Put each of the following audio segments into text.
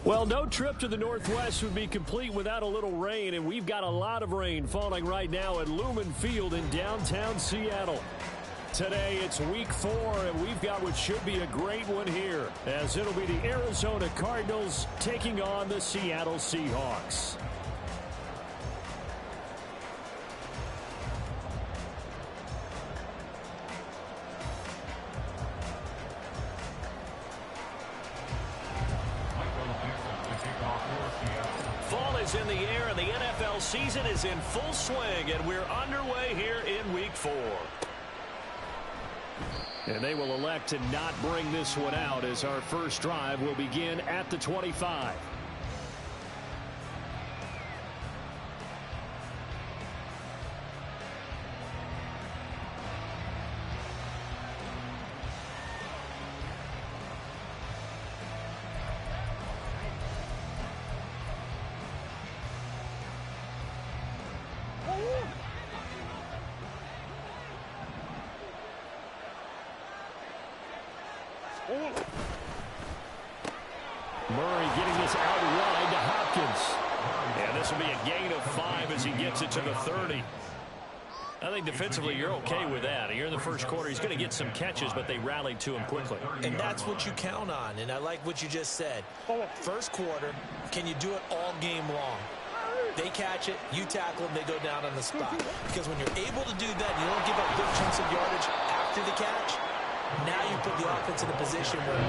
Well, no trip to the Northwest would be complete without a little rain, and we've got a lot of rain falling right now at Lumen Field in downtown Seattle. Today, it's week 4, and we've got what should be a great one here, as it'll be the Arizona Cardinals taking on the Seattle Seahawks. Fall is in the air, and the NFL season is in full swing, and we're underway here in week 4. And they will elect to not bring this one out, as our first drive will begin at the 25. Murray getting this out wide to Hopkins. And this will be a gain of 5 as he gets it to the 30. I think defensively you're okay with that. Here in the first quarter, he's going to get some catches, but they rallied to him quickly. And that's what you count on, and I like what you just said. First quarter, can you do it all game long? They catch it, you tackle them, they go down on the spot. Because when you're able to do that, you don't give up big chunks of yardage after the catch. Now you put the offense in a position where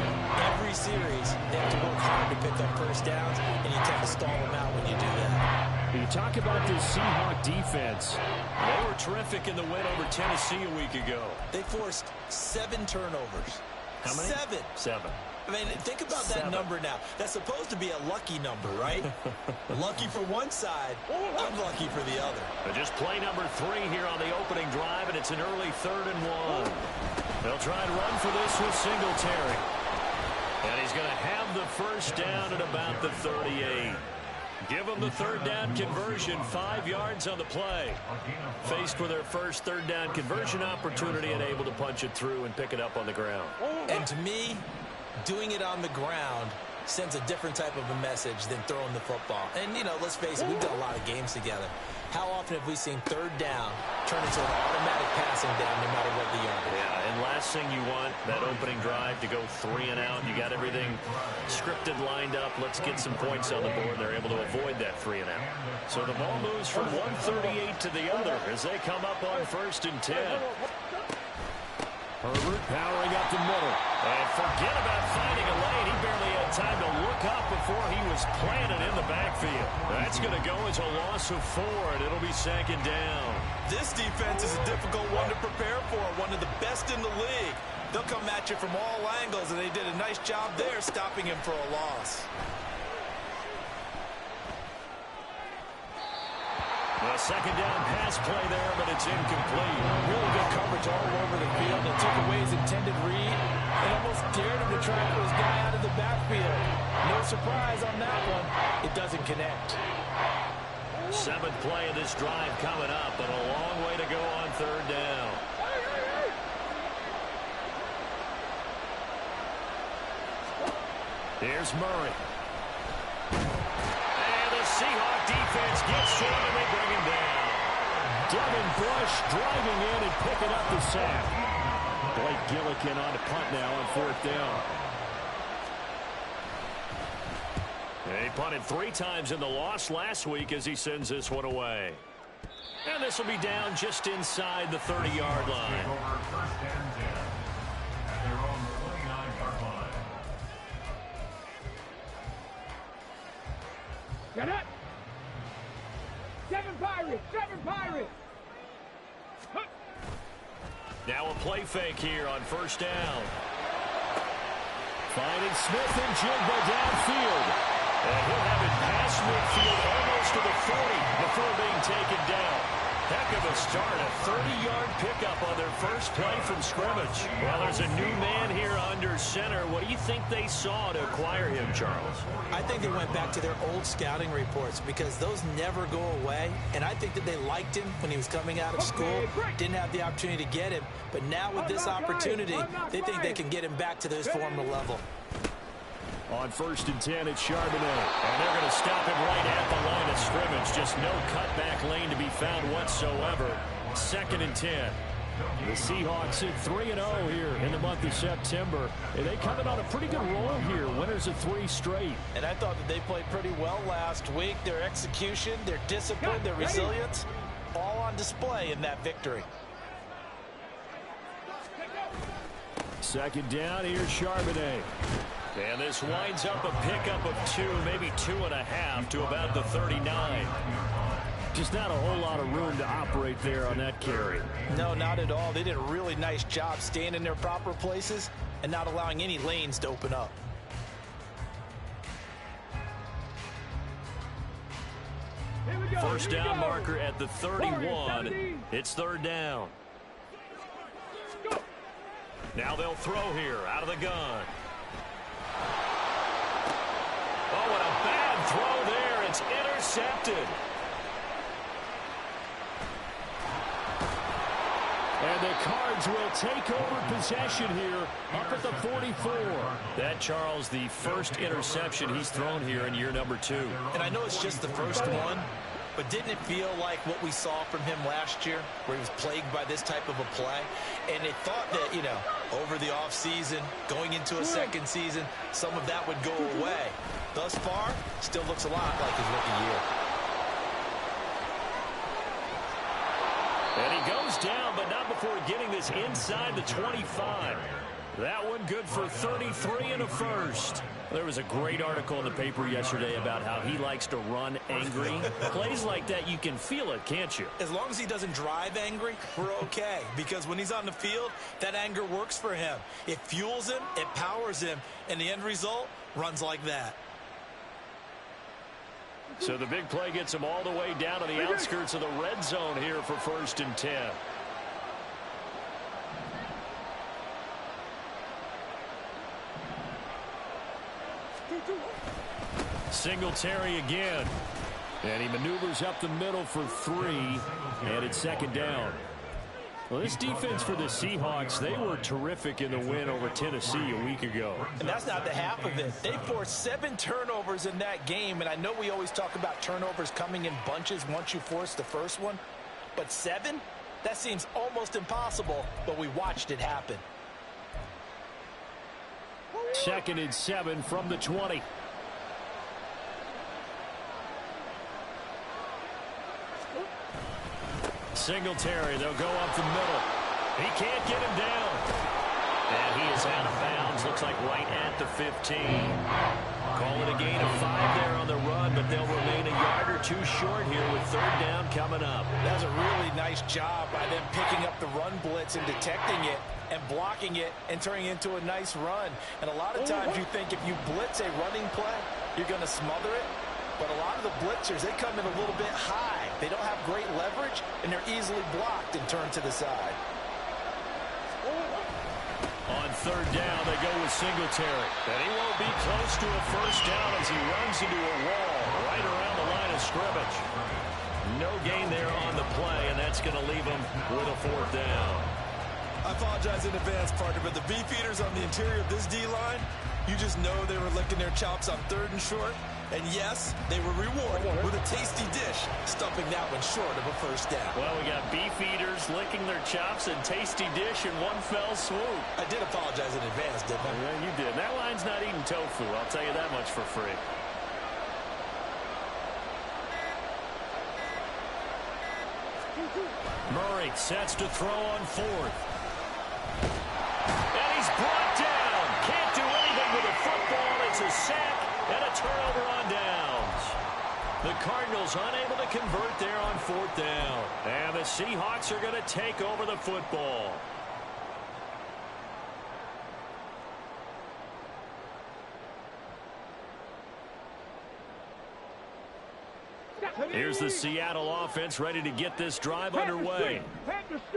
every series they have to work hard to pick up first downs, and you tend to stall them out when you do that. You talk about this Seahawks defense. They were terrific in the win over Tennessee a week ago. They forced 7 turnovers. How many? 7. I mean, think about that number now. That's supposed to be a lucky number, right? Lucky for one side, unlucky for the other. But just play number 3 here on the opening drive, and it's an early 3rd and 1. They'll try and run for this with Singletary. And he's going to have the first down at about the 38. Give them the 3rd down conversion, 5 yards on the play. Faced with their first 3rd down conversion opportunity and able to punch it through and pick it up on the ground. And to me, doing it on the ground sends a different type of a message than throwing the football. And, you know, let's face it, we've done a lot of games together. How often have we seen 3rd down turn into an automatic passing down no matter what the yard is? Yeah, and last thing you want, that opening drive to go 3 and out. You got everything scripted, lined up. Let's get some points on the board. They're able to avoid that 3 and out. So the ball moves from 138 to the other as they come up on 1st and 10. Herbert powering up the middle. And forget about finding a lane. He barely had time to look up before he was planted in the backfield. That's going to go as a loss of 4, and it'll be 2nd down. This defense is a difficult one to prepare for, one of the best in the league. They'll come at you from all angles, and they did a nice job there stopping him for a loss. The 2nd down pass play there, but it's incomplete. Really good coverage all over the field. They took away his intended read and almost dared him to try to put his guy out of the backfield. No surprise on that one. It doesn't connect. 7th play of this drive coming up, and a long way to go on 3rd down. Here's Murray. Seahawks defense gets to him, and they bring him down. Devin Bush driving in and picking up the sack. Blake Gillikin on to punt now on 4th down. He punted 3 times in the loss last week as he sends this one away. And this will be down just inside the 30-yard line. Get it! 7 Pirates! Now a play fake here on 1st down. Finding Smith and Jigba downfield. And he'll have it past midfield almost to the 40 before being taken down. Heck of a start, a 30-yard pickup on their first play from scrimmage. Well, there's a new man here under center. What do you think they saw to acquire him, Charles? I think they went back to their old scouting reports because those never go away. And I think that they liked him when he was coming out of school. Didn't have the opportunity to get him. But now with this opportunity, they think they can get him back to his former level. On 1st and 10, it's Charbonnet. And they're going to stop him right at the line of scrimmage. Just no cutback lane to be found whatsoever. 2nd and 10. The Seahawks at 3-0 here in the month of September. And they coming on a pretty good roll here. Winners of 3 straight. And I thought that they played pretty well last week. Their execution, their discipline, their resilience, all on display in that victory. 2nd down, here's Charbonnet. And this winds up a pickup of 2, maybe 2.5 to about the 39. Just not a whole lot of room to operate there on that carry. No, not at all. They did a really nice job staying in their proper places and not allowing any lanes to open up. First down marker at the 31. It's 3rd down. Now they'll throw here out of the gun. Oh, what a bad throw there. It's intercepted. And the Cards will take over possession here up at the 44. That, Charles, the first interception he's thrown here in year number 2. And I know it's just the first one, but didn't it feel like what we saw from him last year, where he was plagued by this type of a play? And they thought that, you know, over the offseason, going into a 2nd season, some of that would go away. Thus far, still looks a lot like his rookie year. And he goes down, but not before getting this inside the 25. That one good for 33 and a first. There was a great article in the paper yesterday about how he likes to run angry. Plays like that, you can feel it, can't you? As long as he doesn't drive angry, we're okay. Because when he's on the field, that anger works for him. It fuels him, it powers him, and the end result runs like that. So the big play gets him all the way down to the outskirts of the red zone here for 1st and 10. Singletary again. And he maneuvers up the middle for 3. And it's 2nd down. Well, this defense for the Seahawks, they were terrific in the win over Tennessee a week ago. And that's not the half of it. They forced 7 turnovers in that game. And I know we always talk about turnovers coming in bunches once you force the first one. But 7? That seems almost impossible, but we watched it happen. 2nd and 7 from the 20. Singletary, they'll go up the middle. He can't get him down. And he is out of bounds. Looks like right at the 15. Call it a gain of 5 there on the run, but they'll remain a yard or 2 short here with 3rd down coming up. That's a really nice job by them picking up the run blitz and detecting it and blocking it and turning it into a nice run. And a lot of times you think if you blitz a running play, you're going to smother it. But a lot of the blitzers, they come in a little bit high. They don't have great leverage, and they're easily blocked and turned to the side. On 3rd down, they go with Singletary. And he won't be close to a 1st down as he runs into a wall right around the line of scrimmage. No gain there on the play, and that's going to leave him with a 4th down. I apologize in advance, partner, but the beefeaters on the interior of this D-line, you just know they were licking their chops on 3rd and short. And yes, they were rewarded with a tasty dish, stuffing that one short of a 1st down. Well, we got beef eaters licking their chops and tasty dish in one fell swoop. I did apologize in advance, didn't I? Yeah, you did. That line's not eating tofu, I'll tell you that much for free. Murray sets to throw on 4th. And he's brought down. Can't do anything with the football. It's a sack. And a turnover on downs. The Cardinals unable to convert there on 4th down. And the Seahawks are going to take over the football. Here's the Seattle offense ready to get this drive underway.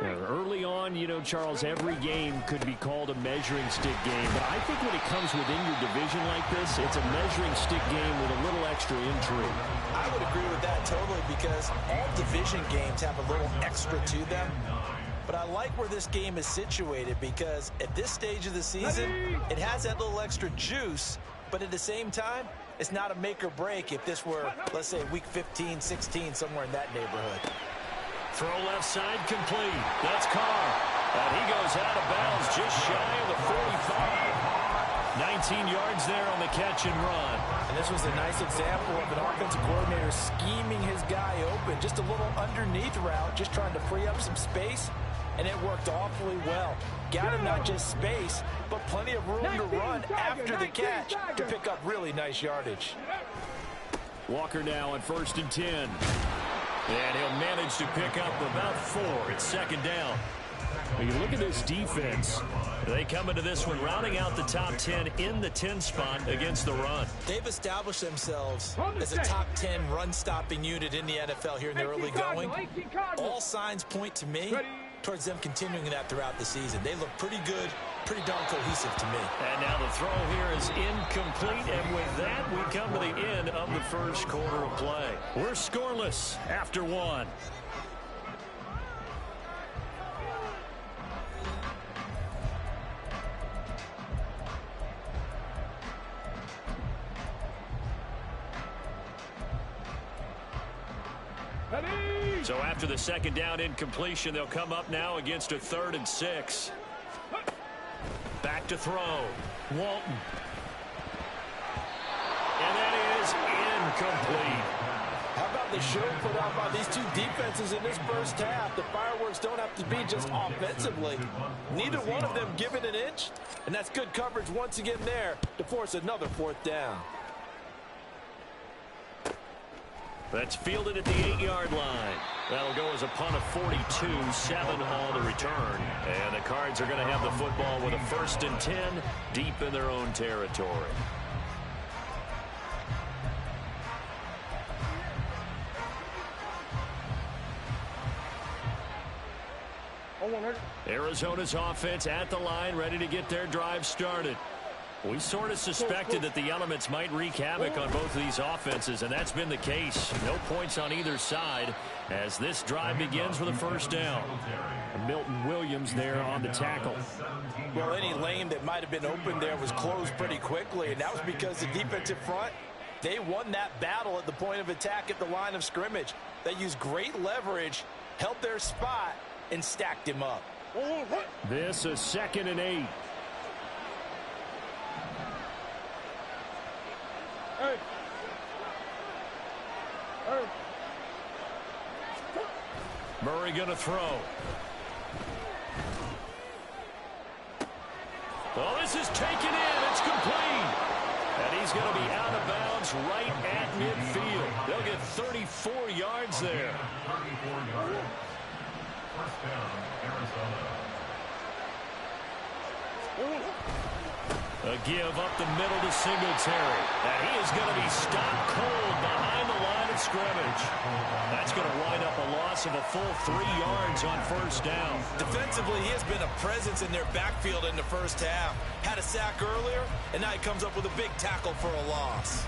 Early on, you know, Charles, every game could be called a measuring stick game. But I think when it comes within your division like this, it's a measuring stick game with a little extra intrigue. I would agree with that totally because all division games have a little extra to them. But I like where this game is situated because at this stage of the season, it has that little extra juice But at the same time, it's not a make or break if this were, let's say, week 15, 16, somewhere in that neighborhood. Throw left side complete. That's Carr. And he goes out of bounds just shy of the 45. 19 yards there on the catch and run. And this was a nice example of an offensive coordinator scheming his guy open. Just a little underneath route, just trying to free up some space. And it worked awfully well. Got him not just space, but plenty of room to run after the catch to pick up really nice yardage. Walker now on 1st and 10. And he'll manage to pick up about 4. It's second down. When you look at this defense, they come into this one rounding out the top 10 in the 10 spot against the run. They've established themselves as a top 10 run-stopping unit in the NFL here in the early going. All signs point to me towards them continuing that throughout the season. They look pretty good, pretty darn cohesive to me. And now the throw here is incomplete, and with that, we come to the end of the first quarter of play. We're scoreless after 1. So after the second down incompletion, they'll come up now against a 3rd and 6. Back to throw. Walton. And that is incomplete. How about the show put out by these two defenses in this first half? The fireworks don't have to be just offensively. Neither one of them given an inch, and that's good coverage once again there to force another 4th down. That's fielded at the 8-yard line. That'll go as a punt of 42, 7 on the return. And the Cards are going to have the football with a 1st and 10 deep in their own territory. Arizona's offense at the line, ready to get their drive started. We sort of suspected that the elements might wreak havoc on both of these offenses, and that's been the case. No points on either side as this drive begins with a 1st down. Milton Williams there on the tackle. Well, any lane that might have been open there was closed pretty quickly, and that was because the defensive front, they won that battle at the point of attack at the line of scrimmage. They used great leverage, held their spot, and stacked him up. This is 2nd and 8. Murray going to throw. Well, this is taken in. It's complete. And he's going to be out of bounds right at midfield. They'll get 34 yards there. 34 yards. 1st down, Arizona. A give up the middle to Singletary. And he is going to be stopped cold behind the line of scrimmage. That's going to wind up a loss of a full 3 yards on 1st down. Defensively, he has been a presence in their backfield in the first half. Had a sack earlier, and now he comes up with a big tackle for a loss.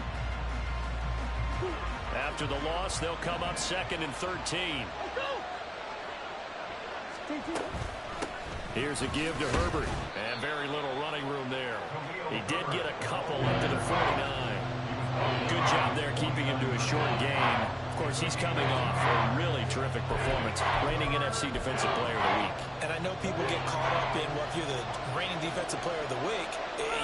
After the loss, they'll come up 2nd and 13. Here's a give to Herbert. And very little running room there. He did get a couple up to the 49. Good job there keeping him to a short gain. Of course, he's coming off a really terrific performance. Reigning NFC Defensive Player of the Week. And I know people get caught up in, well, if you're the reigning Defensive Player of the Week,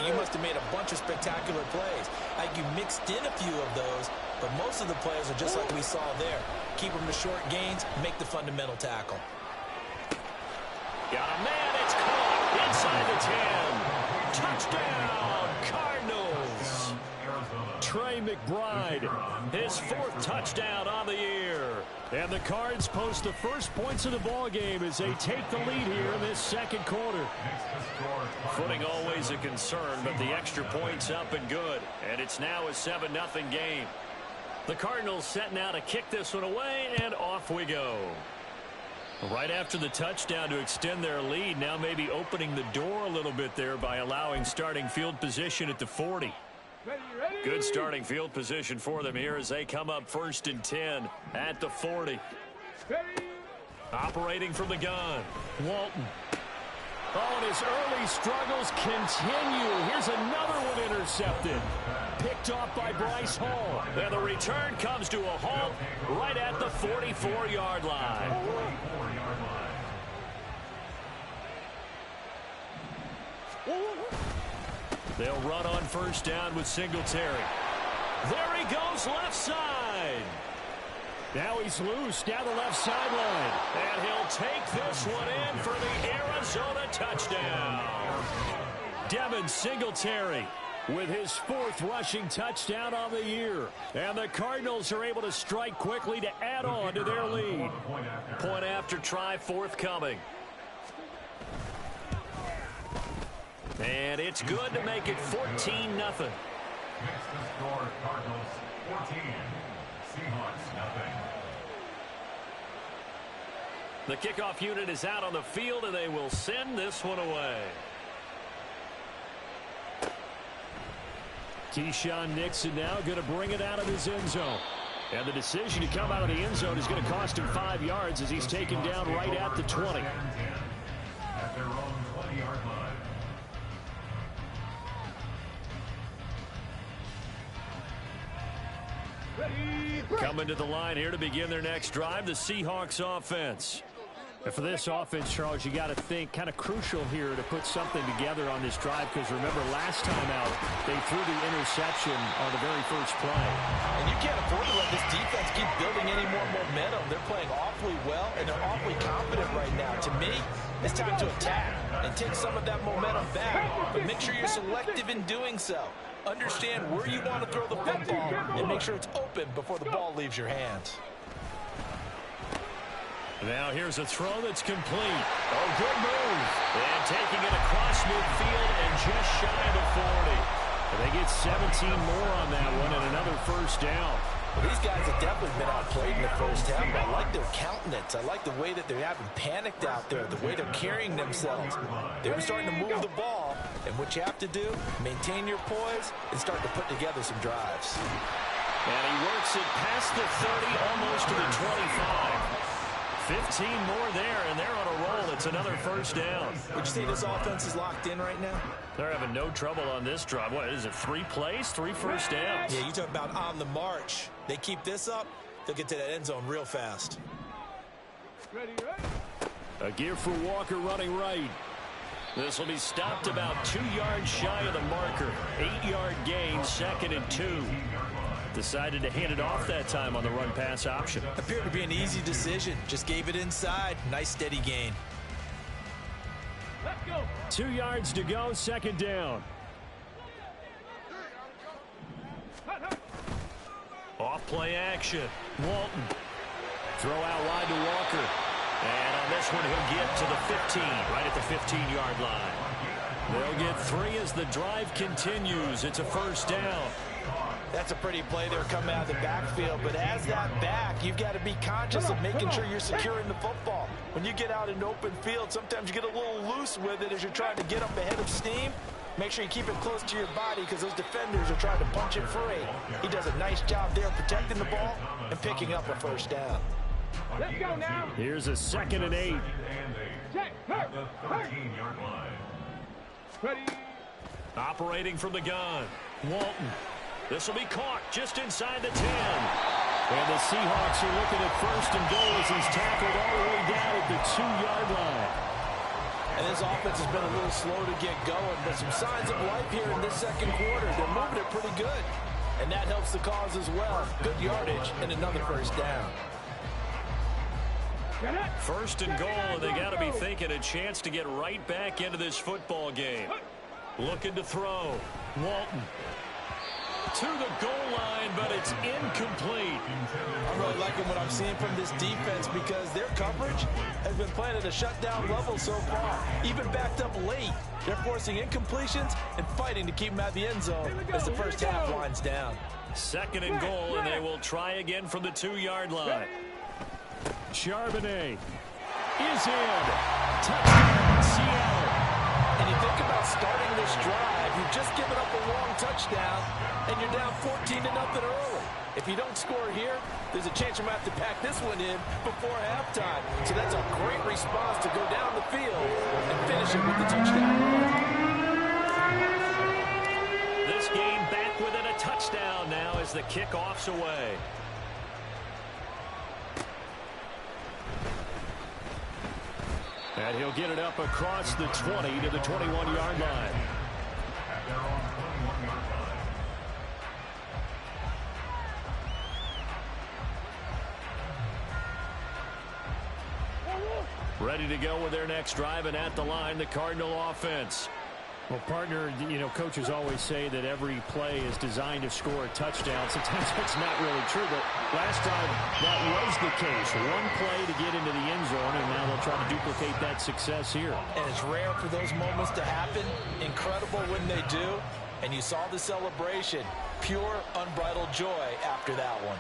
you must have made a bunch of spectacular plays. Like you mixed in a few of those, but most of the plays are just like we saw there. Keep them to short gains, make the fundamental tackle. Got a man, it's caught inside the 10. Touchdown, Cardinals. Trey McBride, his 4th touchdown on the year. And the Cards post the first points of the ball game as they take the lead here in this 2nd quarter. Footing always a concern, but the extra points up and good. And it's now a 7-0 game. The Cardinals setting out to kick this one away, and off we go. Right after the touchdown to extend their lead, now maybe opening the door a little bit there by allowing starting field position at the 40. Good starting field position for them here as they come up 1st and 10 at the 40. Operating from the gun, Walton. Oh, and his early struggles continue. Here's another one intercepted. Picked off by Bryce Hall. And the return comes to a halt right at the 44-yard line. They'll run on first down with Singletary. There he goes left side. Now he's loose down the left sideline. And he'll take this one in for the Arizona touchdown. Devin Singletary with his 4th rushing touchdown on the year. And the Cardinals are able to strike quickly to add on to their lead. Point after try forthcoming. And it's good to make it 14-0. Next to score, Cardinals 14, Seahawks nothing. The kickoff unit is out on the field, and they will send this one away. Keyshawn Nixon now going to bring it out of his end zone. And the decision to come out of the end zone is going to cost him 5 yards as he's taken down right at the 20. At their own 20-yard line. Coming to the line here to begin their next drive, the Seahawks offense. And for this offense, Charles, you got to think kind of crucial here to put something together on this drive, because remember last time out they threw the interception on the very first play. And you can't afford to let this defense keep building any more momentum. They're playing awfully well, and they're awfully confident right now. To me, it's time to attack and take some of that momentum back, but make sure you're selective in doing so. Understand where you want to throw the football and make sure it's open before the ball leaves your hands. Now here's a throw that's complete. Oh, good move. And taking it across midfield and just shy of the 40. They get 17 more on that one and another first down. Well, these guys have definitely been outplayed in the first half. I like their countenance. I like the way that they haven't panicked out there, the way they're carrying themselves. They're starting to move the ball, and what you have to do, maintain your poise and start to put together some drives. And he works it past the 30, almost to the 25. 15 more there, and they're on a roll. It's another first down. Would you say this offense is locked in right now? They're having no trouble on this drive. What is it, 3 plays, 3 first downs? Yeah, you talk about on the march. They keep this up, they'll get to that end zone real fast. A give for Walker running right. This will be stopped about 2 yards shy of the marker. 8-yard gain, 2nd and 2. Decided to hand it off that time on the run-pass option. Appeared to be an easy decision. Just gave it inside. Nice steady gain. Let's go. 2 yards to go, 2nd down. Off play action. Walton. Throw out wide to Walker. And on this one, he'll get to the 15, right at the 15-yard line. They'll get 3 as the drive continues. It's a first down. That's a pretty play there coming out of the backfield, but as that back, you've got to be conscious of making sure you're securing the football. When you get out in open field, sometimes you get a little loose with it as you're trying to get up ahead of steam. Make sure you keep it close to your body because those defenders are trying to punch it free. He does a nice job there protecting the ball and picking up a first down. Let's go now. Here's a 2nd and 8. Check. At the 13-yard line. Ready. Operating from the gun. Walton. This will be caught just inside the 10. And the Seahawks are looking at 1st and goal as he's tackled all the way down at the 2-yard line. And this offense has been a little slow to get going, but some signs of life here in this 2nd quarter. They're moving it pretty good. And that helps the cause as well. Good yardage and another first down. 1st and goal, and they got to be thinking a chance to get right back into this football game. Looking to throw. Walton. To the goal line, but it's incomplete. I'm really liking what I'm seeing from this defense because their coverage has been playing at a shutdown level so far. Even backed up late, they're forcing incompletions and fighting to keep them out of the end zone as the first half winds down. 2nd and goal, and they will try again from the 2-yard line. Charbonnet is in. Touchdown, Seattle. And you think about starting this drive, you've just given up a long touchdown, and you're down 14-0 early. If you don't score here, there's a chance you might have to pack this one in before halftime. So that's a great response to go down the field and finish it with the touchdown. This game back within a touchdown now as the kickoff's away. And he'll get it up across the 20 to the 21-yard line. At their own 21-yard line. Ready to go with their next drive, and at the line, the Cardinal offense. Well, partner, you know, coaches always say that every play is designed to score a touchdown. Sometimes that's not really true, but last time that was the case. One play to get into the end zone, and now they'll try to duplicate that success here. And it's rare for those moments to happen. Incredible when they do. And you saw the celebration. Pure, unbridled joy after that one.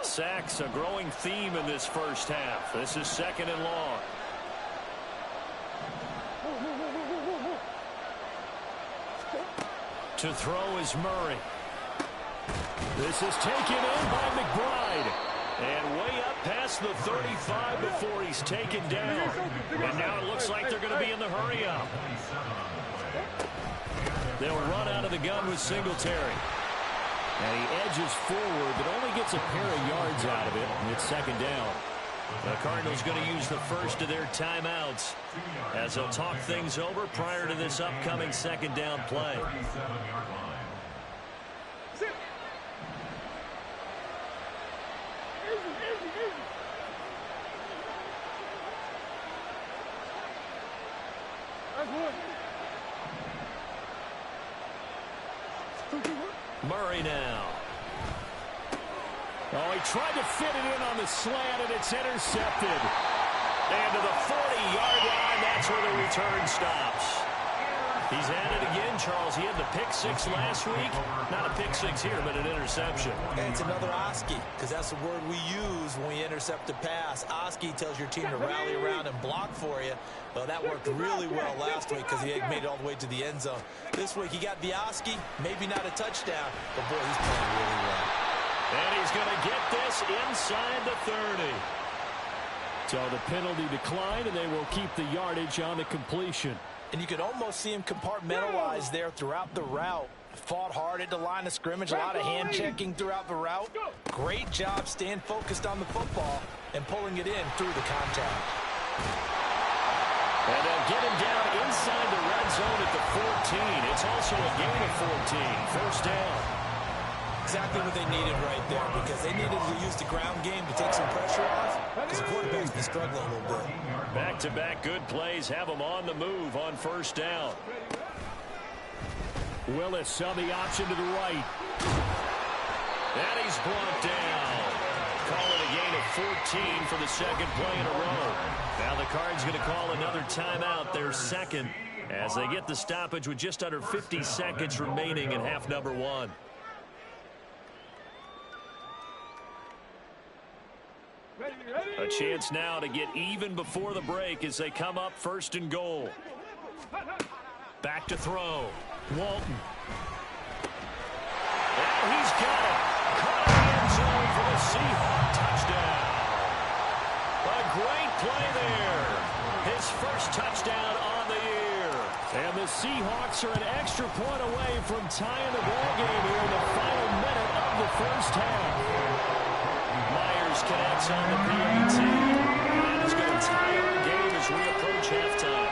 Sacks, a growing theme in this first half. This is 2nd and long. To throw is Murray. This is taken in by McBride. And way up past the 35 before he's taken down. And now it looks like they're going to be in the hurry-up. They'll run out of the gun with Singletary. And he edges forward, but only gets a pair of yards out of it. And it's 2nd down. The Cardinals going to use the first of their timeouts as they'll talk things over prior to this upcoming 2nd down play. 37-yard line. Murray now. Oh, he tried to fit it in on the slant, and it's intercepted. And to the 40-yard line, that's where the return stops. He's at it again, Charles. He had the pick six last week. Not a pick six here, but an interception. And it's another Oski, because that's the word we use when we intercept a pass. Oski tells your team to rally around and block for you. Well, that worked really well last week because he made it all the way to the end zone. This week, he got the Oski, maybe not a touchdown, but boy, he's playing really well. And he's going to get this inside the 30. So the penalty declined, and they will keep the yardage on the completion. And you could almost see him compartmentalize there throughout the route. Fought hard at the line of scrimmage, a lot of hand checking throughout the route. Great job staying focused on the football and pulling it in through the contact. And they'll get him down inside the red zone at the 14. It's also a gain of 14. First down. Exactly what they needed right there, because they needed to use the ground game to take some pressure off, because the quarterback's been struggling a little bit. Back-to-back good plays have them on the move on first down. Willis on the option to the right. And he's brought down. Call it a gain of 14 for the second play in a row. Now the Cards going to call another timeout, their second, as they get the stoppage with just under 50 seconds remaining in half number one. A chance now to get even before the break as they come up 1st and goal. Back to throw. Walton. And he's got it. Caught in the end zone for the Seahawks touchdown. A great play there. His first touchdown on the year. And the Seahawks are an extra point away from tying the ball game here in the final minute of the first half. Myers connects on the PAT. And that is going to tie our game as we approach halftime.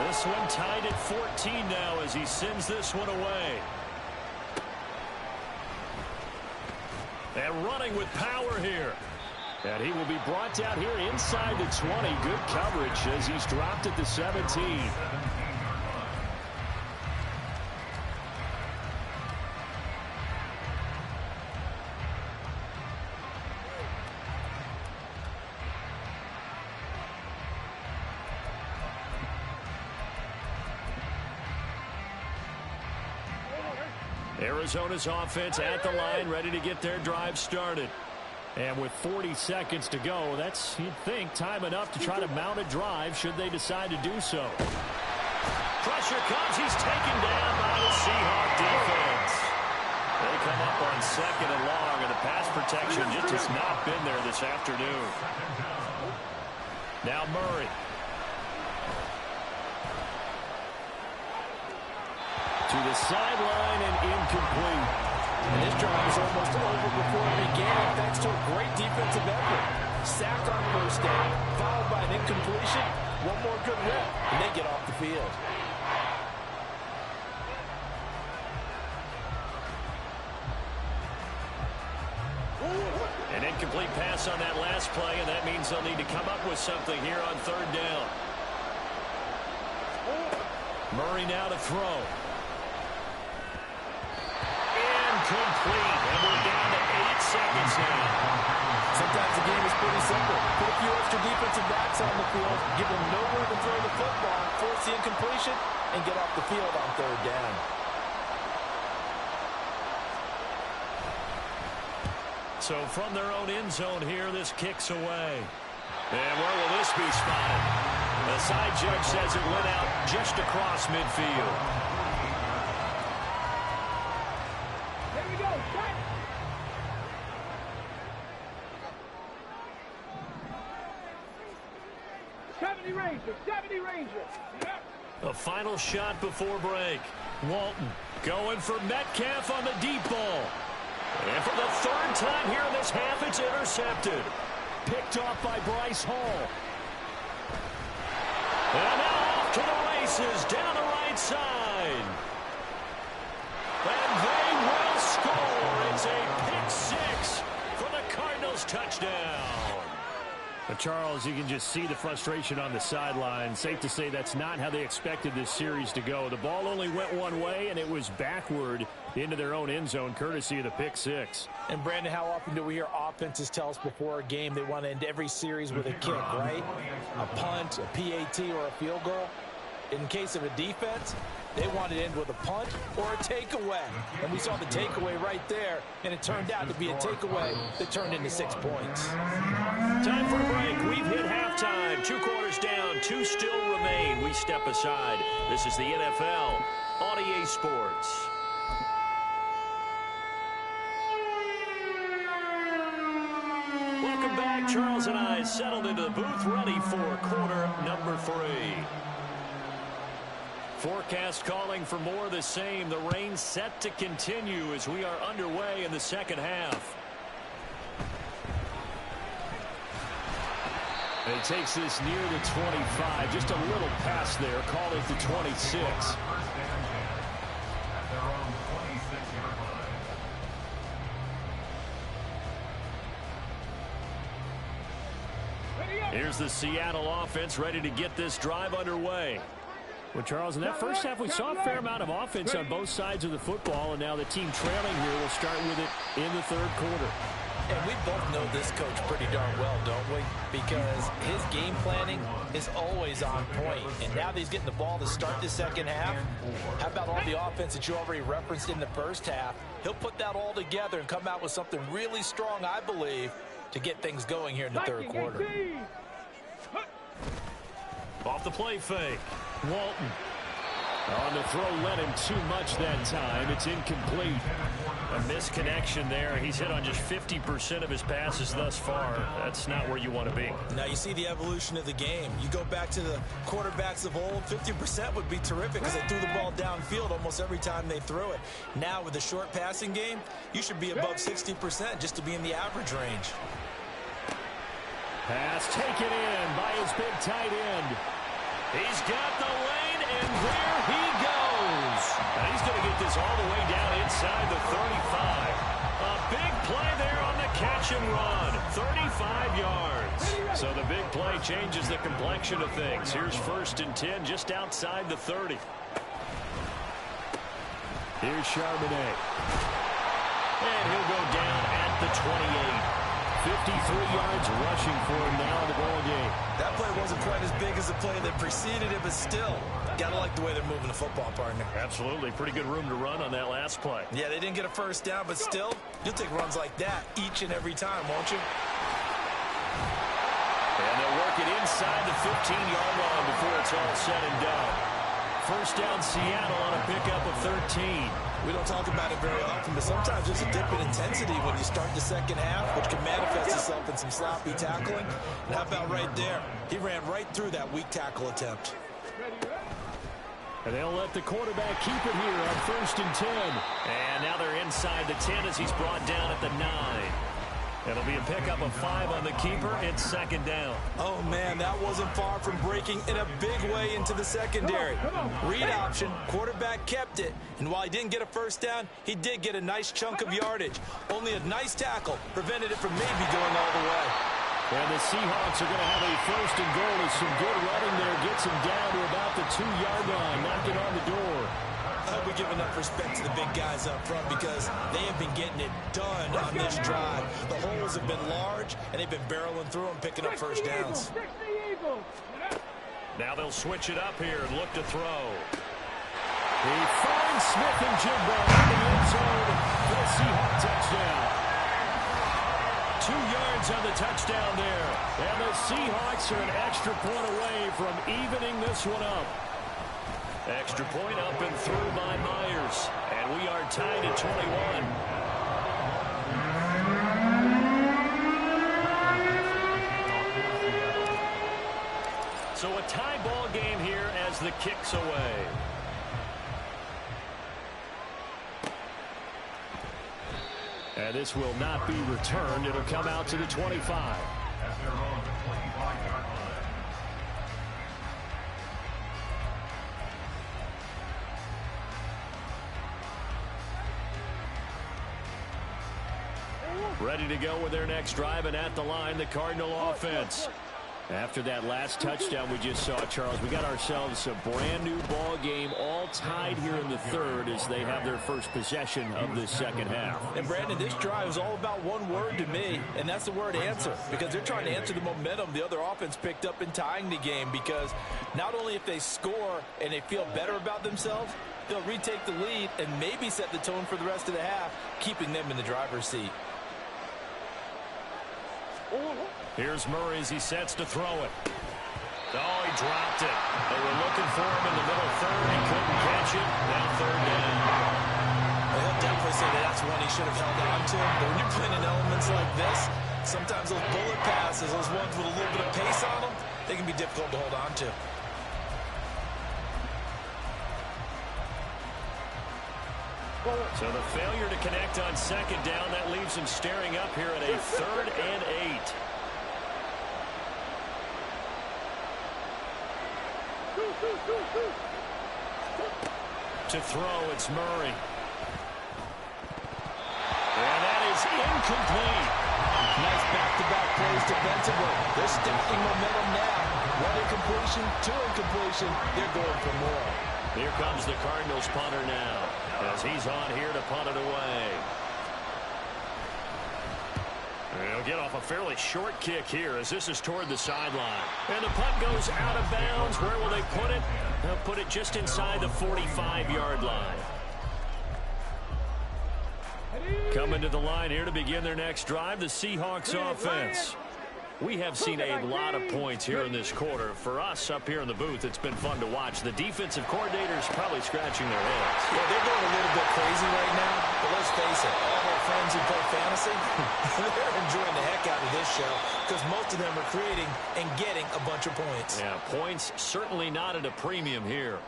This one tied at 14 now as he sends this one away. And running with power here. And he will be brought down here inside the 20. Good coverage as he's dropped at the 17. Arizona's offense at the line, ready to get their drive started. And with 40 seconds to go, that's, you'd think, time enough to try to mount a drive should they decide to do so. Pressure comes. He's taken down by the Seahawk defense. They come up on 2nd and long, and the pass protection just has not been there this afternoon. Now Murray. To the sideline and incomplete. And this drive is almost over before it began, thanks to a great defensive effort. Sack on first down, followed by an incompletion. One more good rep, and they get off the field. An incomplete pass on that last play, and that means they'll need to come up with something here on 3rd down. Murray now to throw. Incomplete, and we're down to 8 seconds now. Sometimes the game is pretty simple. Put a few extra defensive backs on the field, give them nowhere to throw the football, force the incompletion, and get off the field on 3rd down. So from their own end zone here, this kicks away. And where will this be spotted? The side judge says it went out just across midfield. Here we go. Set. '70 Ranger. 70 Ranger. A final shot before break. Walton going for Metcalf on the deep ball. And for the 3rd time here in this half, it's intercepted. Picked off by Bryce Hall. And now off to the races down the right side. And they will score. It's a pick 6 for the Cardinals touchdown. But Charles, you can just see the frustration on the sideline. Safe to say that's not how they expected this series to go. The ball only went one way, and it was backward into their own end zone, courtesy of the pick 6. And, Brandon, how often do we hear offenses tell us before a game they want to end every series with a kick, right? A punt, a PAT, or a field goal. In case of a defense, they want to end with a punt or a takeaway. And we saw the takeaway right there, and it turned out to be a takeaway that turned into 6 points. Time for a break. We've hit halftime. 2 quarters down, 2 still remain. We step aside. This is the NFL on EA Sports. Welcome back. Charles and I settled into the booth, ready for quarter number 3. Forecast calling for more of the same. The rain set to continue as we are underway in the 2nd half. And he takes this near the 25. Just a little pass there. Call it the 26. Here's the Seattle offense ready to get this drive underway. Well, Charles, in that first half, we saw a fair amount of offense on both sides of the football, and now the team trailing here will start with it in the 3rd quarter. And we both know this coach pretty darn well, don't we? Because his game planning is always on point. And now that he's getting the ball to start the 2nd half, how about all the offense that you already referenced in the first half? He'll put that all together and come out with something really strong, I believe, to get things going here in the 3rd quarter. Off the play fake. Walton. On the throw, led him too much that time. It's incomplete. A misconnection there. He's hit on just 50% of his passes thus far. That's not where you want to be. Now you see the evolution of the game. You go back to the quarterbacks of old, 50% would be terrific because they threw the ball downfield almost every time they threw it. Now with the short passing game, you should be above 60% just to be in the average range. Pass taken in by his big tight end. He's got the lane, and there he goes. And he's going to get this all the way down inside the 35. A big play there on the catch and run. 35 yards. So the big play changes the complexion of things. Here's 1st and 10 just outside the 30. Here's Charbonnet. And he'll go down at the 28. 53 yards rushing for him now in the ball game. That play wasn't quite as big as the play that preceded it, but still, gotta like the way they're moving the football, partner. Absolutely. Pretty good room to run on that last play. Yeah, they didn't get a first down, but still, you'll take runs like that each and every time, won't you? And they'll work it inside the 15-yard line before it's all said and done. First down, Seattle on a pickup of 13. We don't talk about it very often, but sometimes there's a dip in intensity when you start the second half, which can manifest itself in some sloppy tackling. And how about right there? He ran right through that weak tackle attempt. And they'll let the quarterback keep it here on 1st and 10. And now they're inside the 10 as he's brought down at the 9. It'll be a pickup of 5 on the keeper. It's 2nd down. Oh, man, that wasn't far from breaking in a big way into the secondary. Read option, quarterback kept it, and while he didn't get a first down, he did get a nice chunk of yardage. Only a nice tackle prevented it from maybe going all the way. And the Seahawks are going to have a 1st and goal as some good running there. Gets him down to about the 2-yard line. Knocking on the door. I hope we give enough respect to the big guys up front because they have been getting it done on this drive. The holes have been large, and they've been barreling through them, picking up first downs. Now they'll switch it up here and look to throw. He finds Smith and Jigba in the end zone for the Seahawks touchdown. 2 yards on the touchdown there. And the Seahawks are an extra point away from evening this one up. Extra point up and through by Myers. And we are tied at 21. So a tie ball game here as the kick's away. And this will not be returned. It'll come out to the 25. Ready to go with their next drive, and at the line, the Cardinal offense. After that last touchdown we just saw, Charles, we got ourselves a brand new ball game, all tied here in the 3rd as they have their first possession of the second half. And Brandon, this drive is all about one word to me, and that's the word answer, because they're trying to answer the momentum the other offense picked up in tying the game, because not only if they score and they feel better about themselves, they'll retake the lead and maybe set the tone for the rest of the half, keeping them in the driver's seat. Here's Murray as he sets to throw it. Oh, he dropped it. They were looking for him in the middle 3rd. He couldn't catch it. Now 3rd down. Well, he'll definitely say that that's one he should have held on to. But when you're playing in elements like this, sometimes those bullet passes, those ones with a little bit of pace on them, they can be difficult to hold on to. So the failure to connect on 2nd down, that leaves him staring up here at a 3rd and 8. To throw, it's Murray. And that is incomplete. Nice back-to-back plays defensively. They're stacking momentum now. One incompletion, 2 incompletion. They're going for more. Here comes the Cardinals punter now as he's on here to punt it away. He'll get off a fairly short kick here as this is toward the sideline. And the punt goes out of bounds. Where will they put it? They'll put it just inside the 45-yard line. Coming to the line here to begin their next drive, the Seahawks offense. We have seen a lot of points here in this quarter. For us up here in the booth, it's been fun to watch. The defensive coordinators probably scratching their heads. Yeah, they're going a little bit crazy right now, but let's face it, all our friends who play fantasy, they're enjoying the heck out of this show because most of them are creating and getting a bunch of points. Yeah, points certainly not at a premium here.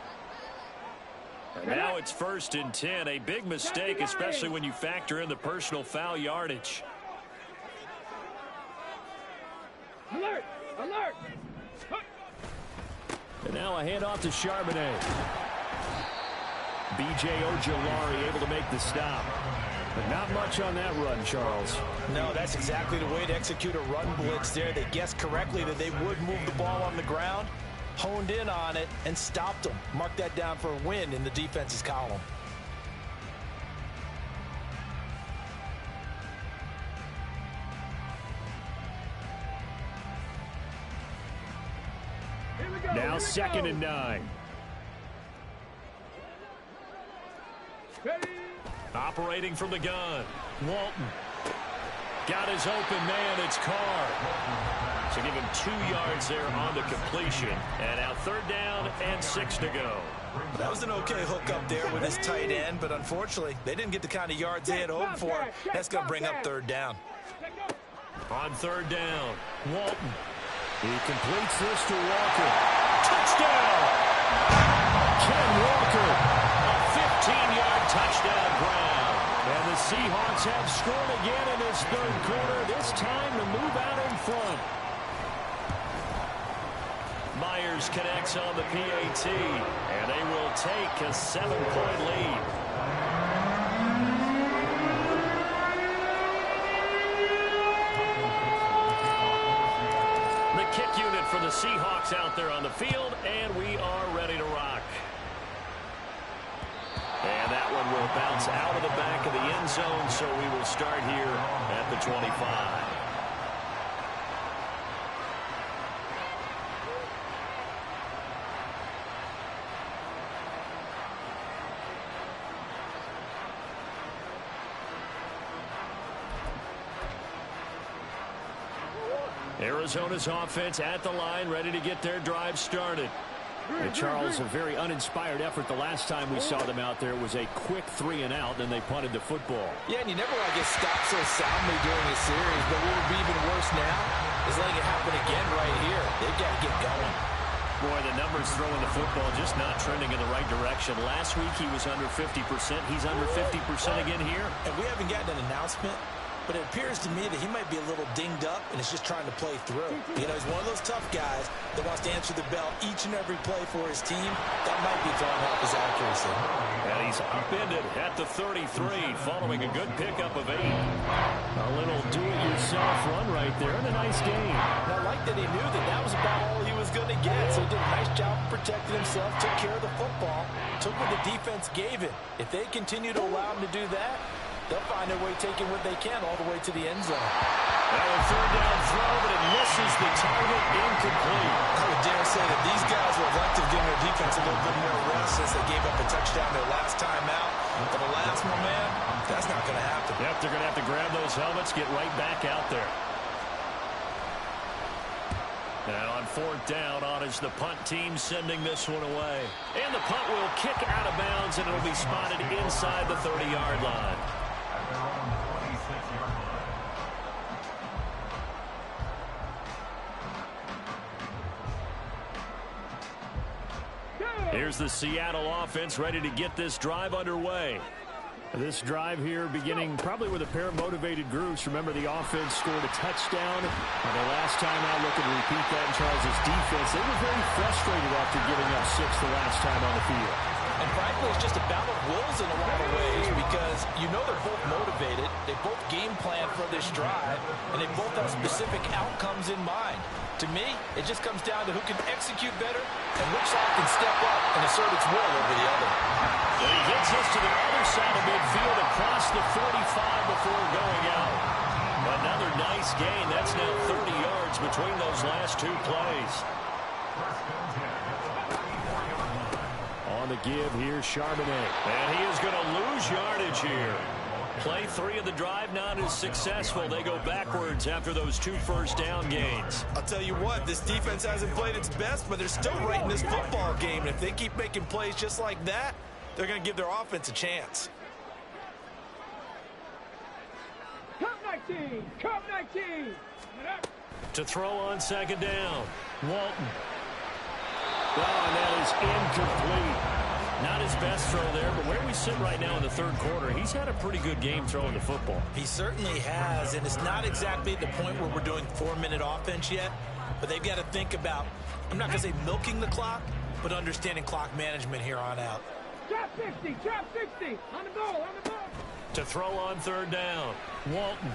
And now it's 1st and 10, a big mistake, especially when you factor in the personal foul yardage. Alert! Alert! And now a handoff to Charbonnet. B.J. Ojolari able to make the stop. But not much on that run, Charles. No, that's exactly the way to execute a run blitz there. They guessed correctly that they would move the ball on the ground, honed in on it, and stopped them. Mark that down for a win in the defense's column. Now 2nd and 9. Operating from the gun. Walton. Got his open man. It's Carr. So give him 2 yards there on the completion. And now 3rd down and 6 to go. That was an okay hook up there with his tight end, but unfortunately, they didn't get the kind of yards they had hoped for. That's going to bring up 3rd down. On 3rd down, Walton. He completes this to Walker. Touchdown! Ken Walker. A 15-yard touchdown grab. And the Seahawks have scored again in this 3rd quarter. This time to move out in front. Myers connects on the PAT, and they will take a 7-point lead. The kick unit for the Seahawks out there on the field, and we are ready to rock. And that one will bounce out of the back of the end zone, so we will start here at the 25. Arizona's offense at the line, ready to get their drive started. And Charles, a very uninspired effort the last time we saw them out there. It was a quick 3 and out, then they punted the football. Yeah, and you never want to get stopped so soundly during a series, but what would be even worse now is letting it happen again right here. They've got to get going. Boy, the numbers throwing the football just not trending in the right direction. Last week he was under 50%. He's under 50% again here. And we haven't gotten an announcement, but it appears to me that he might be a little dinged up and is just trying to play through. You know, he's one of those tough guys that wants to answer the bell each and every play for his team. That might be throwing off his accuracy. And he's upended at the 33 following a good pickup of 8. A little do-it-yourself run right there and a nice gain. And I like that he knew that that was about all he was going to get, so he did a nice job of protecting himself, took care of the football, took what the defense gave him. If they continue to allow him to do that, they'll find their way taking what they can all the way to the end zone. Now a 3rd down throw, but it misses the target, incomplete. I would dare say that these guys would have liked to have given their defense a little bit more rest since they gave up a touchdown their last time out. For the last one, man, that's not going to happen. Yep, they're going to have to grab those helmets, get right back out there. Now on 4th down, on is the punt team sending this one away. And the punt will kick out of bounds, and it'll be spotted inside the 30-yard line. Here's the Seattle offense ready to get this drive underway. This drive here beginning probably with a pair of motivated groups. Remember, the offense scored a touchdown. And the last time out, looking to repeat that in Charles' defense. They were very frustrated after giving up 6 the last time on the field. And frankly, it's just a battle of wills in a lot of ways because you know they're both motivated. They both game plan for this drive, and they both have specific outcomes in mind. To me, it just comes down to who can execute better and which side can step up and assert its will over the other. And he gets us to the other side of midfield across the 45 before going out. Another nice gain. That's now 30 yards between those last 2 plays. On the give here, Charbonnet. And he is going to lose yardage here. Play 3 of the drive not as successful. They go backwards after those 2 first down gains. I'll tell you what, this defense hasn't played its best, but they're still right in this football game. And if they keep making plays just like that, they're going to give their offense a chance. Come 19! Come 19! To throw on 2nd down, Walton. Oh, and that is incomplete. Not his best throw there, but where we sit right now in the 3rd quarter, he's had a pretty good game throwing the football. He certainly has, and it's not exactly the point where we're doing 4-minute offense yet, but they've got to think about, I'm not going to say milking the clock, but understanding clock management here on out. Drop 60! Drop 60! On the ball! On the ball! To throw on 3rd down, Walton.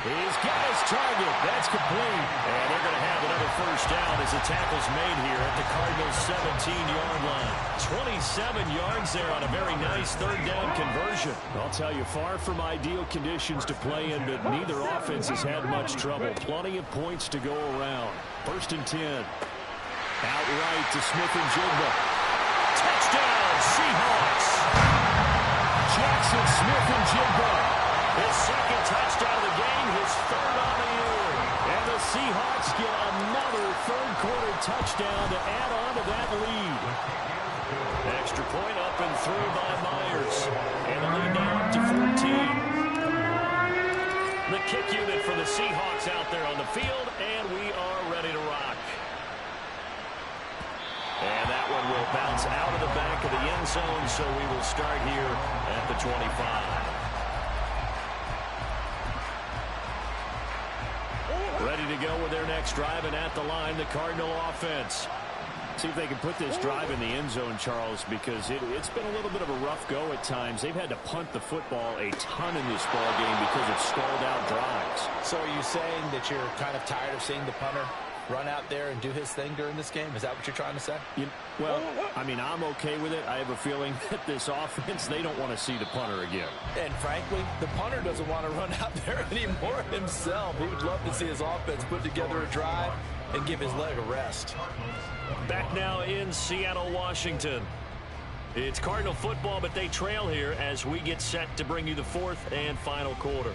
He's got his target. That's complete. And they're going to have another first down as the tackle's made here at the Cardinals' 17-yard line. 27 yards there on a very nice third down conversion. I'll tell you, far from ideal conditions to play in, but neither offense has had much trouble. Plenty of points to go around. 1st and 10. Outright to Smith-Njigba. Touchdown, Seahawks. Jackson Smith-Njigba. His second touchdown of the game, his 3rd on the year. And the Seahawks get another third-quarter touchdown to add on to that lead. Extra point up and through by Myers. And the lead now up to 14. The kick unit for the Seahawks out there on the field, and we are ready to rock. And that one will bounce out of the back of the end zone, so we will start here at the 25. Ready to go with their next drive, and at the line, the Cardinal offense. See if they can put this drive in the end zone, Charles, because it's been a little bit of a rough go at times. They've had to punt the football a ton in this ball game because of stalled-out drives. So are you saying that you're kind of tired of seeing the punter run out there and do his thing during this game? Is that what you're trying to say? Well, I mean, I'm okay with it. I have a feeling that this offense, they don't want to see the punter again. And frankly, the punter doesn't want to run out there anymore himself. He would love to see his offense put together a drive and give his leg a rest. Back now in Seattle, Washington. It's Cardinal football, but they trail here as we get set to bring you the 4th and final quarter.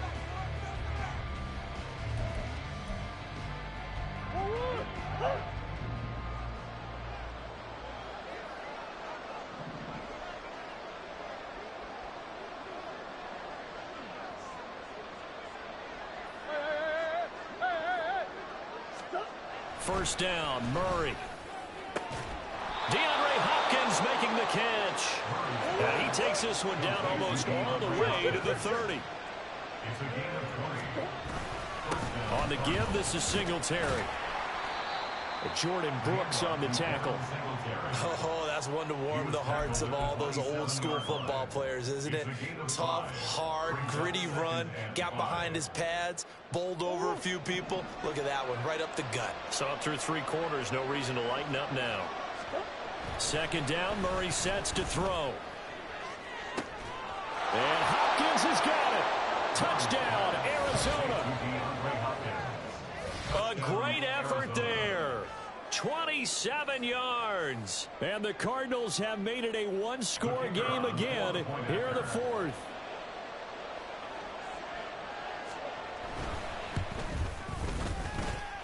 First down, Murray. DeAndre Hopkins making the catch. And he takes this one down almost all the way to the 30. On the give, this is Singletary. Jordan Brooks on the tackle. Oh, that's one to warm the hearts of all those old school football players, isn't it? Tough, hard, gritty run, got behind his pads, bowled over a few people. Look at that one, right up the gut. So up through 3 quarters, no reason to lighten up now. 2nd down, Murray sets to throw. And Hopkins has got it. Touchdown, Arizona. A great effort there. 27 yards. And the Cardinals have made it a one-score game again here in the 4th.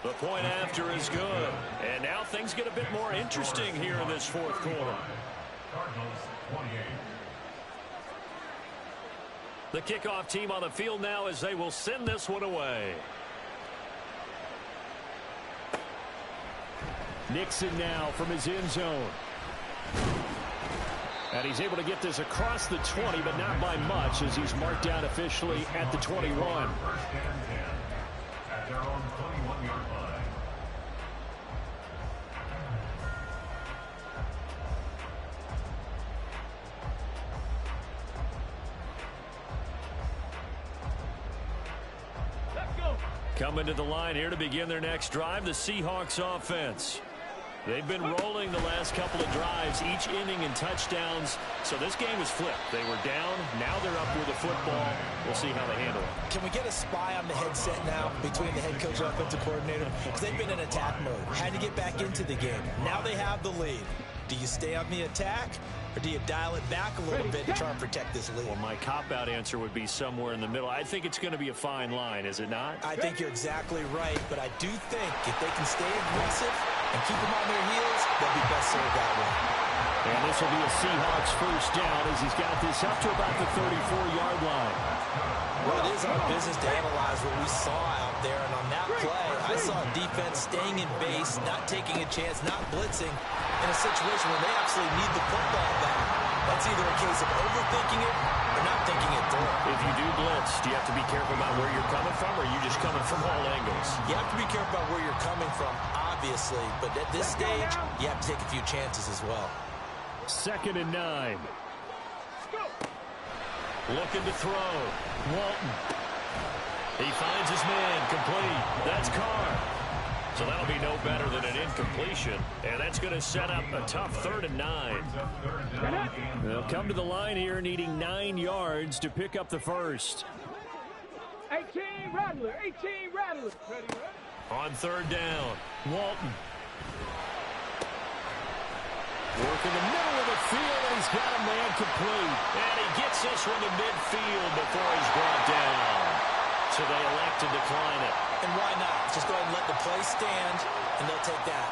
The point after is good. And now things get a bit more interesting here in this 4th quarter. The kickoff team on the field now as they will send this one away. Nixon now from his end zone. And he's able to get this across the 20, but not by much as he's marked down officially at the 21. At their own 21-yard line. Coming to the line here to begin their next drive, the Seahawks offense. They've been rolling the last couple of drives, each inning in touchdowns. So this game is flipped. They were down. Now they're up with the football. We'll see how they handle it. Can we get a spy on the headset now between the head coach and offensive coordinator? Because they've been in attack mode. Had to get back into the game. Now they have the lead. Do you stay on the attack, or do you dial it back a little bit and try and protect this lead? Well, my cop-out answer would be somewhere in the middle. I think it's going to be a fine line, is it not? I think you're exactly right, but I do think if they can stay aggressive and keep them on their heels, they'll be best served that way. And this will be a Seahawks first down as he's got this up to about the 34-yard line. Well, it is our business to analyze what we saw out there, and on that play, I saw a defense staying in base, not taking a chance, not blitzing in a situation where they actually need the football back. That's either a case of overthinking it or not thinking it through. If you do blitz, do you have to be careful about where you're coming from, or are you just coming from all angles? You have to be careful about where you're coming from, obviously, but at this stage, you have to take a few chances as well. 2nd and 9. Looking to throw. Walton. He finds his man, complete. That's Carr. So that'll be no better than an incompletion. And that's going to set up a tough 3rd and 9. They'll come to the line here needing 9 yards to pick up the first. 18 Rattler, 18 Rattler. On 3rd down, Walton. Working the middle of the field, and he's got a man complete. and he gets this one to midfield before he's brought down. So they elect to decline it. And why not? Just go ahead and let the play stand, and they'll take that.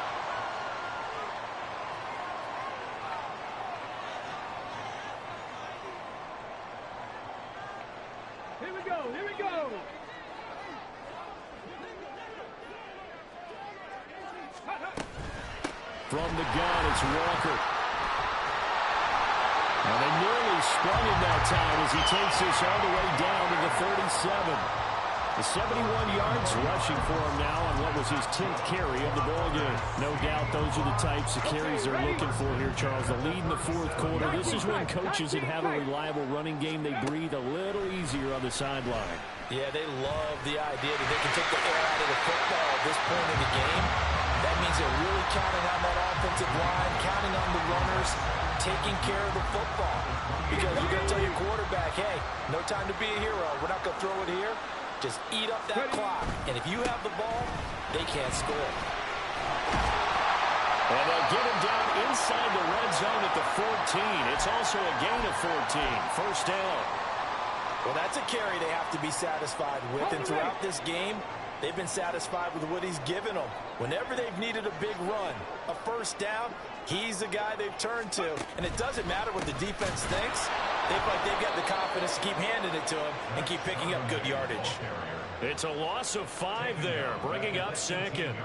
Here we go, here we go. From the gun, it's Walker. And they nearly sprung him that time as he takes this all the way down to the 37. The 71 yards rushing for him now on what was his 10th carry of the ballgame. No doubt those are the types of carries they're looking for here, Charles. The lead in the 4th quarter. This is when coaches that have a reliable running game, they breathe a little easier on the sideline. Yeah, they love the idea that they can take the air out of the football at this point in the game. That means they're really counting on that offensive line, counting on the runners, taking care of the football. Because you're going to tell your quarterback, hey, no time to be a hero. We're not going to throw it here. Just eat up that clock. And if you have the ball, they can't score. And they'll get him down inside the red zone at the 14. It's also a gain of 14. First down. Well, that's a carry they have to be satisfied with. And throughout this game, they've been satisfied with what he's given them. Whenever they've needed a big run, a first down, he's the guy they've turned to. And it doesn't matter what the defense thinks. They've got the confidence to keep handing it to him and keep picking up good yardage. It's a loss of 5 there, bringing up 2nd.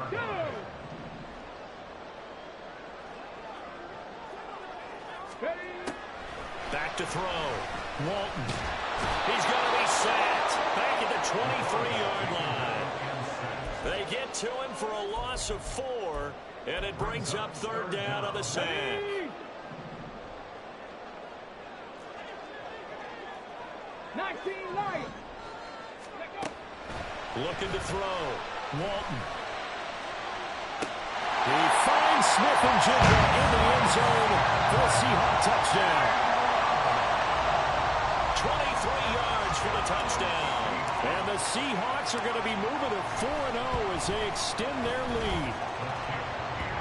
Back to throw. Walton. He's going to be sacked back at the 23-yard line. They get to him for a loss of 4, and it brings up 3rd down on the sack. Looking to throw. Walton. He finds Smith and Jigba in the end zone for a Seahawks touchdown. 23 yards for the touchdown. And the Seahawks are going to be moving to 4-0 as they extend their lead.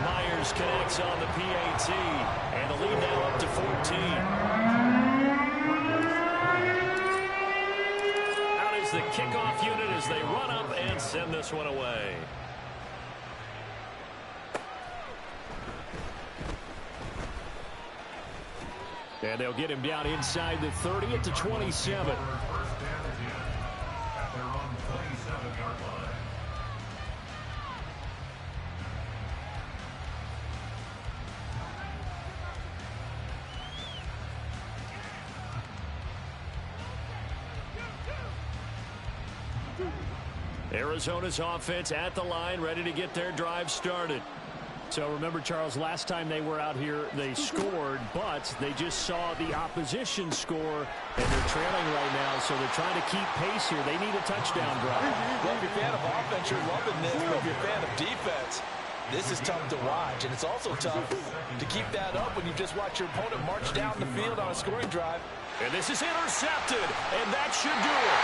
Myers connects on the PAT, and the lead now up to 14. Out is the kickoff unit as they run up and send this one away. And they'll get him down inside the 30 at the 27. Arizona's offense at the line, ready to get their drive started. So remember, Charles, last time they were out here, they scored, but they just saw the opposition score, and they're trailing right now, so they're trying to keep pace here. They need a touchdown drive. Well, if you're a fan of offense, you're loving this, but if you're a fan of defense, this is tough to watch, and it's also tough to keep that up when you just watch your opponent march down the field on a scoring drive. And this is intercepted, and that should do it.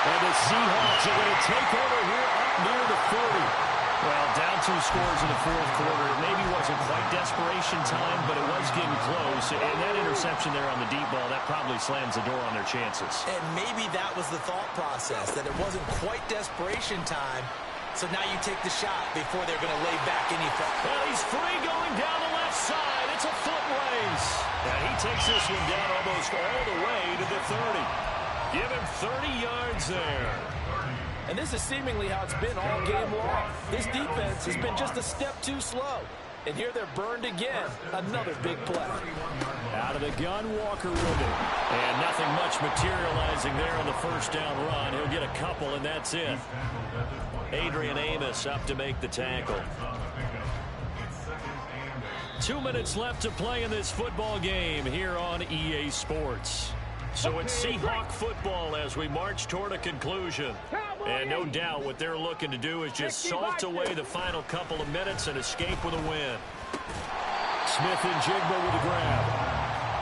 And the Seahawks are going to take over here up near the 40. Well, down 2 scores in the 4th quarter. It maybe wasn't quite desperation time, but it was getting close. And that interception there on the deep ball, that probably slams the door on their chances. And maybe that was the thought process, that it wasn't quite desperation time. So now you take the shot before they're going to lay back any thought. Well, he's free going down the left side. It's a foot race. And he takes this one down almost all the way to the 30. Give him 30 yards there. And this is seemingly how it's been all game long. This defense has been just a step too slow. And here they're burned again. Another big play. Out of the gun, Walker with it. And nothing much materializing there on the first down run. He'll get a couple, and that's it. Adrian Amos up to make the tackle. 2 minutes left to play in this football game here on EA Sports. So it's Seahawk football as we march toward a conclusion. And no doubt what they're looking to do is just salt away the final couple of minutes and escape with a win. Smith and Jigba with a grab.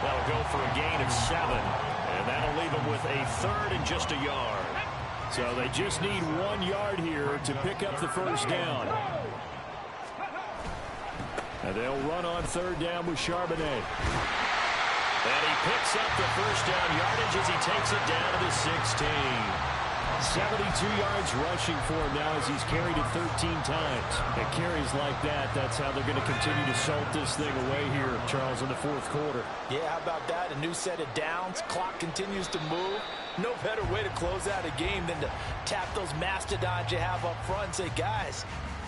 That'll go for a gain of 7. And that'll leave them with a third and just a yard. So they just need 1 yard here to pick up the first down. And they'll run on third down with Charbonnet. And he picks up the first down yardage as he takes it down to the 16. 72 yards rushing for him now as he's carried it 13 times. And carries like that, that's how they're going to continue to salt this thing away here, Charles, in the fourth quarter. Yeah, how about that? A new set of downs. Clock continues to move. No better way to close out a game than to tap those mastodons you have up front and say, guys,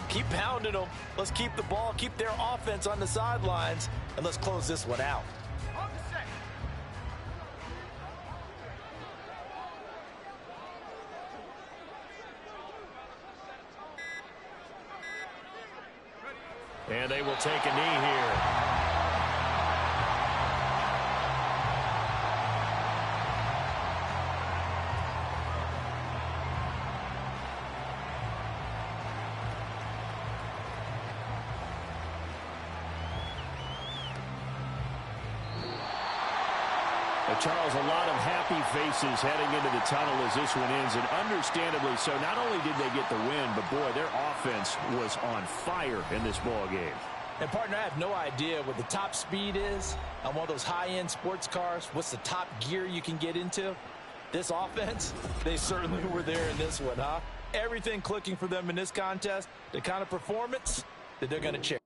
keep pounding them. Let's keep the ball, keep their offense on the sidelines, and let's close this one out. And they will take a knee here. Charles, a lot of happy faces heading into the tunnel as this one ends, and understandably so. Not only did they get the win, but boy, their offense was on fire in this ball game. And partner, I have no idea what the top speed is on one of those high-end sports cars. What's the top gear you can get into? This offense, they certainly were there in this one, huh? Everything clicking for them in this contest, the kind of performance that they're going to cherish.